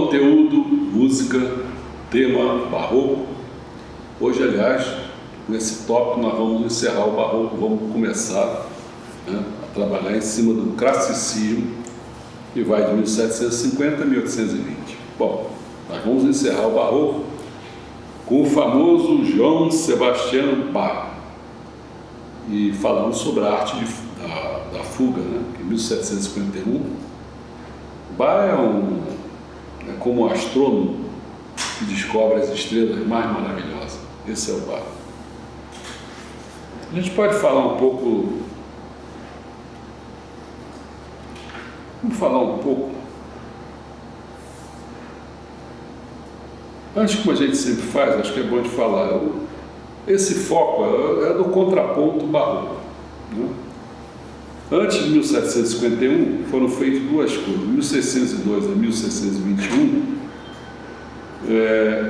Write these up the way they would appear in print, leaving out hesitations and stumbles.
Conteúdo, música, tema barroco. Hoje, aliás, nesse tópico nós vamos encerrar o barroco, vamos começar a trabalhar em cima do classicismo, que vai de 1750 a 1820. Bom, nós vamos encerrar o barroco com o famoso Johann Sebastian Bach, e falamos sobre a arte da fuga, que em 1751, Bach é como um astrônomo que descobre as estrelas mais maravilhosas. Esse é o Bach. A gente pode falar um pouco, antes, como a gente sempre faz, acho que é bom de falar, esse foco é do contraponto barroco, Antes de 1751 foram feitas duas coisas. De 1602 a 1621,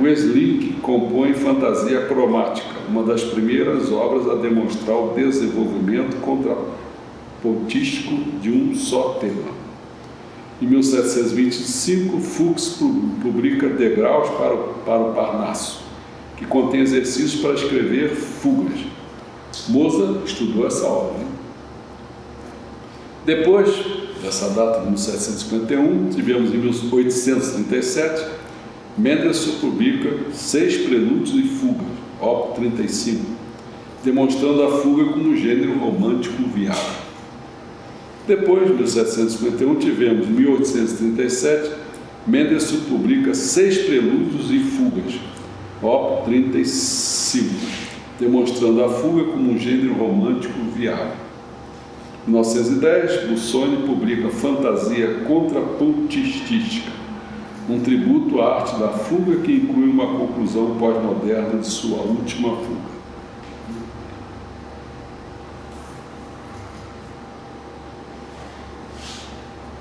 o Esling compõe Fantasia Cromática, uma das primeiras obras a demonstrar o desenvolvimento contrapontístico de um só tema. Em 1725, Fuchs publica Degraus para o Parnasso, que contém exercícios para escrever fugas. Mozart estudou essa obra. Depois dessa data de 1751, tivemos em 1837, Mendelssohn publica 6 prelúdios e fugas, Op. 35, demonstrando a fuga como um gênero romântico viável. Depois, em 1751, tivemos, em 1837, Mendelssohn publica 6 prelúdios e fugas, Op. 35, demonstrando a fuga como um gênero romântico viável. Em 1910, Busoni publica Fantasia Contrapuntística, um tributo à arte da fuga que inclui uma conclusão pós-moderna de sua última fuga.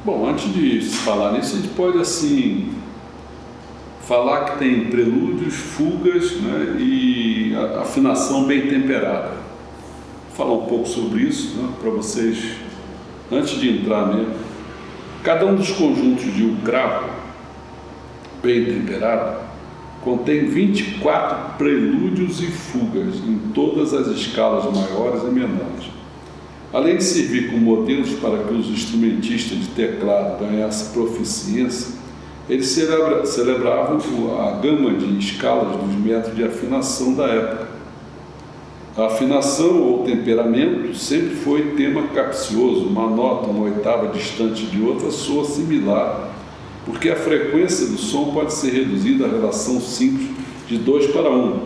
Bom, antes de falar nisso, a gente pode, falar que tem prelúdios, fugas, e afinação bem temperada. Vou falar um pouco sobre isso, para vocês, antes de entrar mesmo. Cada um dos conjuntos de um cravo bem temperado contém 24 prelúdios e fugas em todas as escalas maiores e menores. Além de servir como modelos para que os instrumentistas de teclado ganhassem proficiência, eles celebravam a gama de escalas dos métodos de afinação da época. A afinação ou temperamento sempre foi tema capcioso. Uma nota, uma oitava distante de outra, soa similar, porque a frequência do som pode ser reduzida à relação simples de 2 para 1.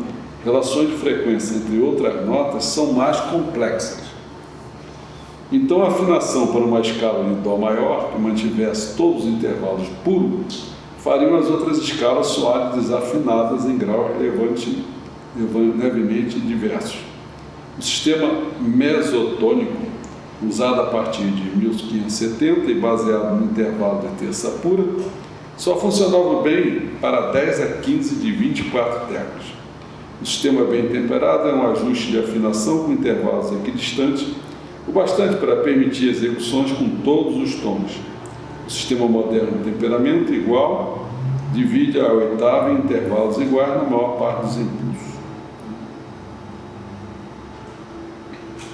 Relações de frequência entre outras notas são mais complexas. Então, a afinação para uma escala de Dó maior, que mantivesse todos os intervalos puros, fariam as outras escalas soarem desafinadas em graus levemente diversos. O sistema mesotônico, usado a partir de 1570 e baseado no intervalo de terça pura, só funcionava bem para 10 a 15 de 24 teclas. O sistema bem temperado é um ajuste de afinação com intervalos equidistantes, o bastante para permitir execuções com todos os tons. O sistema moderno de temperamento igual divide a oitava em intervalos iguais na maior parte dos impulsos.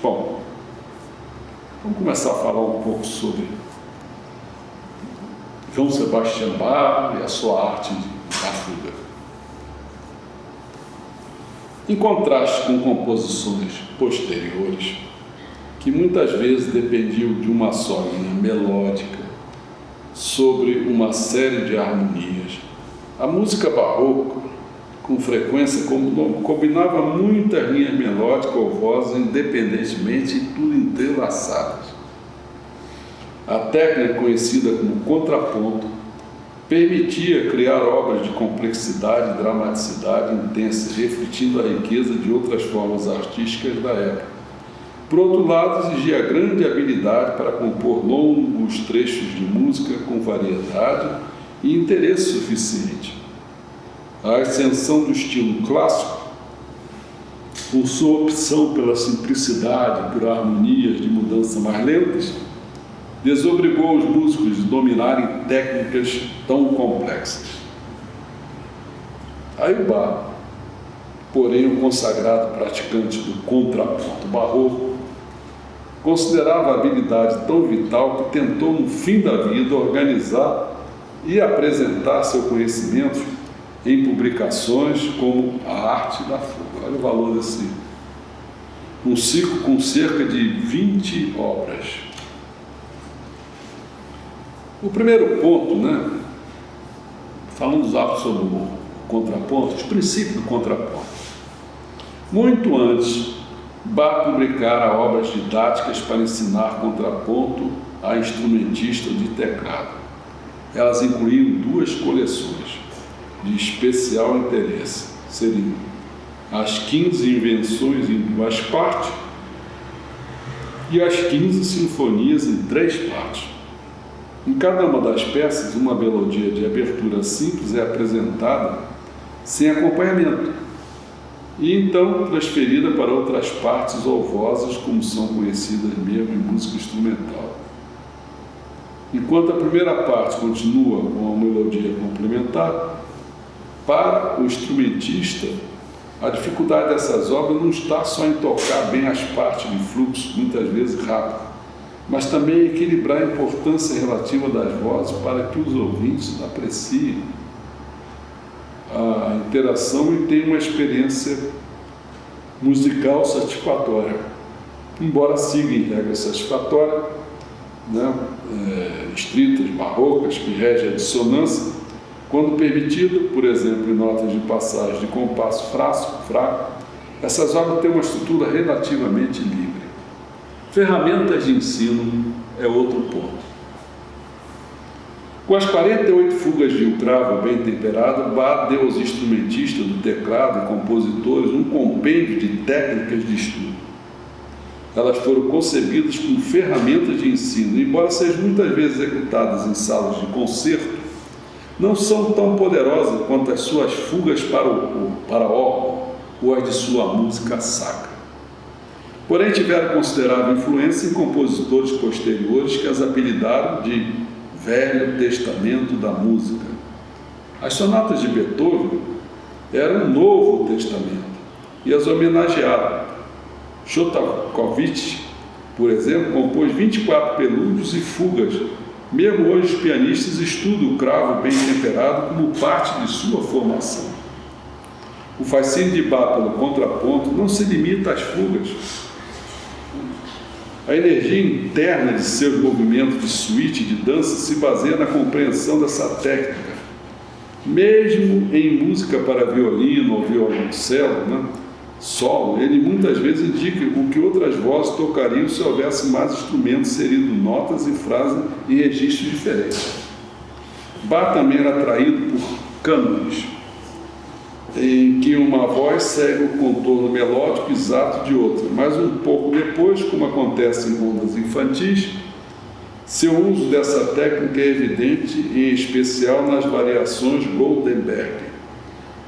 Bom, vamos começar a falar um pouco sobre Johann Sebastian Bach e a sua arte da fuga. Em contraste com composições posteriores, que muitas vezes dependiam de uma só linha melódica sobre uma série de harmonias, a música barroca, com frequência, combinava muitas linhas melódicas ou vozes independentemente e tudo entrelaçadas. A técnica conhecida como contraponto permitia criar obras de complexidade e dramaticidade intensa, refletindo a riqueza de outras formas artísticas da época. Por outro lado, exigia grande habilidade para compor longos trechos de música com variedade e interesse suficiente. A ascensão do estilo clássico, por sua opção pela simplicidade e por harmonias de mudança mais lentas, desobrigou os músicos de dominarem técnicas tão complexas. Aí o Bach, porém o consagrado praticante do contraponto barroco, considerava a habilidade tão vital que tentou no fim da vida organizar e apresentar seu conhecimento em publicações como A Arte da Fuga. Olha o valor desse. Um ciclo com cerca de 20 obras. O primeiro ponto, falando sobre o contraponto, os princípios do contraponto. Muito antes, Bach publicara obras didáticas para ensinar contraponto a instrumentistas de teclado. Elas incluíam 2 coleções de especial interesse. Seriam as 15 invenções em 2 partes e as 15 sinfonias em 3 partes. Em cada uma das peças, uma melodia de abertura simples é apresentada sem acompanhamento e então transferida para outras partes ou vozes, como são conhecidas mesmo em música instrumental. Enquanto a primeira parte continua com a melodia complementar, para o instrumentista, a dificuldade dessas obras não está só em tocar bem as partes de fluxo, muitas vezes rápido, mas também em equilibrar a importância relativa das vozes para que os ouvintes apreciem a interação e tenham uma experiência musical satisfatória. Embora siga em regras satisfatórias, estritas, barrocas, que regem a dissonância, quando permitido, por exemplo, em notas de passagem de compasso fraco, essas obras têm uma estrutura relativamente livre. Ferramentas de ensino é outro ponto. Com as 48 fugas de um cravo bem temperado, Bach deu aos instrumentistas do teclado e compositores um compêndio de técnicas de estudo. Elas foram concebidas como ferramentas de ensino, embora sejam muitas vezes executadas em salas de concerto, não são tão poderosas quanto as suas fugas para órgão ou as de sua música sacra. Porém, tiveram considerável influência em compositores posteriores que as apelidaram de Velho Testamento da música. As sonatas de Beethoven eram o Novo Testamento e as homenagearam. Shostakovich, por exemplo, compôs 24 prelúdios e fugas. Mesmo hoje, os pianistas estudam o cravo bem temperado como parte de sua formação. O fascínio de Bach pelo contraponto não se limita às fugas. A energia interna de seus movimentos de suíte e de dança se baseia na compreensão dessa técnica. Mesmo em música para violino ou violoncelo, solo, ele muitas vezes indica o que outras vozes tocariam se houvesse mais instrumentos inserindo notas e frases em registros diferentes. Bach também era atraído por cânones, em que uma voz segue o contorno melódico exato de outra, mas um pouco depois, como acontece em ondas infantis, seu uso dessa técnica é evidente, em especial nas variações Goldenberg,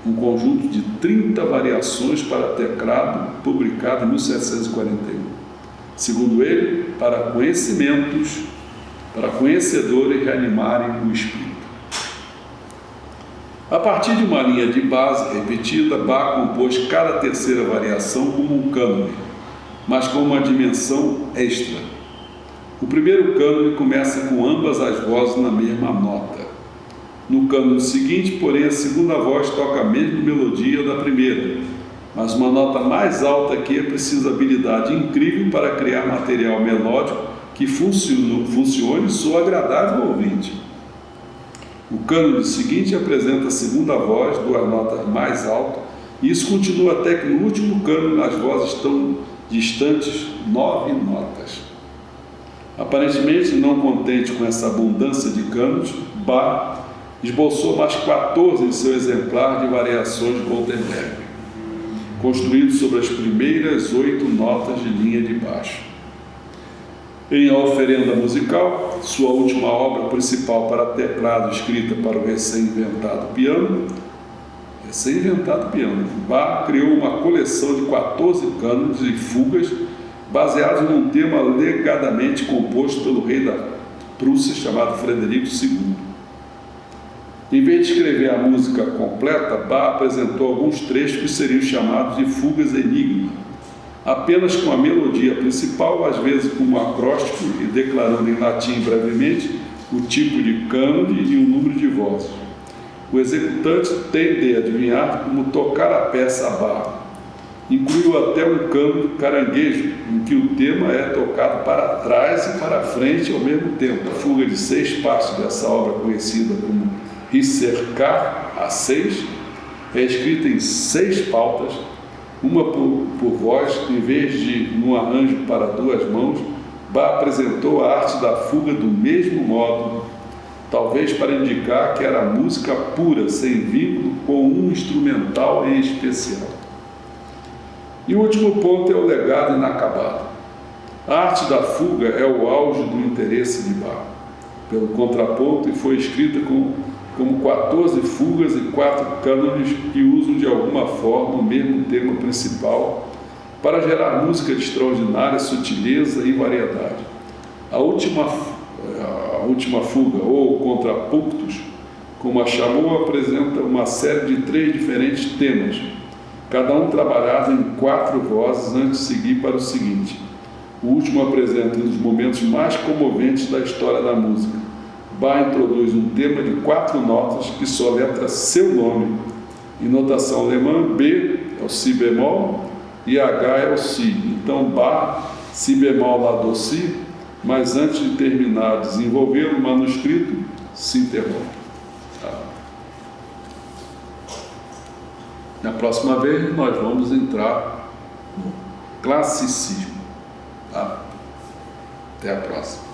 um conjunto de 30 variações para teclado, publicado em 1741. Segundo ele, para conhecedores reanimarem o espírito. A partir de uma linha de base repetida, Bach compôs cada terceira variação como um cânone, mas com uma dimensão extra. O primeiro cânone começa com ambas as vozes na mesma nota. No cânone seguinte, porém, a segunda voz toca a mesma melodia da primeira, mas uma nota mais alta que precisa habilidade incrível para criar material melódico que funcione e soe agradável ao ouvinte. O cânone seguinte apresenta a segunda voz, 2 notas mais altas, e isso continua até que no último cânone as vozes estão distantes 9 notas. Aparentemente, não contente com essa abundância de cânones, Bach esboçou mais 14 em seu exemplar de variações Goldenberg, construído sobre as primeiras 8 notas de linha de baixo. Em A Oferenda Musical, sua última obra principal para teclado escrita para o recém-inventado piano, Bach criou uma coleção de 14 cânones e fugas baseados num tema alegadamente composto pelo rei da Prússia chamado Frederico II. Em vez de escrever a música completa, Bach apresentou alguns trechos que seriam chamados de fugas enigma, apenas com a melodia principal, às vezes com um acróstico e declarando em latim brevemente o tipo de cânone e o número de vozes. O executante tem de adivinhar como tocar a peça a Bach. Incluiu até um cânone caranguejo, em que o tema é tocado para trás e para frente ao mesmo tempo. A fuga de 6 partes dessa obra, conhecida como Ricercar a 6, é escrita em 6 pautas, uma por voz, em vez de num arranjo para 2 mãos. Bach apresentou a arte da fuga do mesmo modo, talvez para indicar que era música pura, sem vínculo com um instrumental em especial. E o último ponto é o legado inacabado. A arte da fuga é o auge do interesse de Bach, pelo contraponto, e foi escrita como 14 fugas e 4 cânones que usam de alguma forma o mesmo tema principal para gerar música de extraordinária sutileza e variedade. A última fuga, ou Contrapunctus, como a chamou, apresenta uma série de 3 diferentes temas, cada um trabalhado em 4 vozes antes de seguir para o seguinte. O último apresenta um dos momentos mais comoventes da história da música. Bach introduz um tema de 4 notas que soletra seu nome. Em notação alemã, B é o Si bemol e H é o Si. Então, Bach, Si bemol, Lá, Do, Si, mas antes de terminar de desenvolver o manuscrito, se interrompe. Na próxima vez, nós vamos entrar no classicismo. Até a próxima.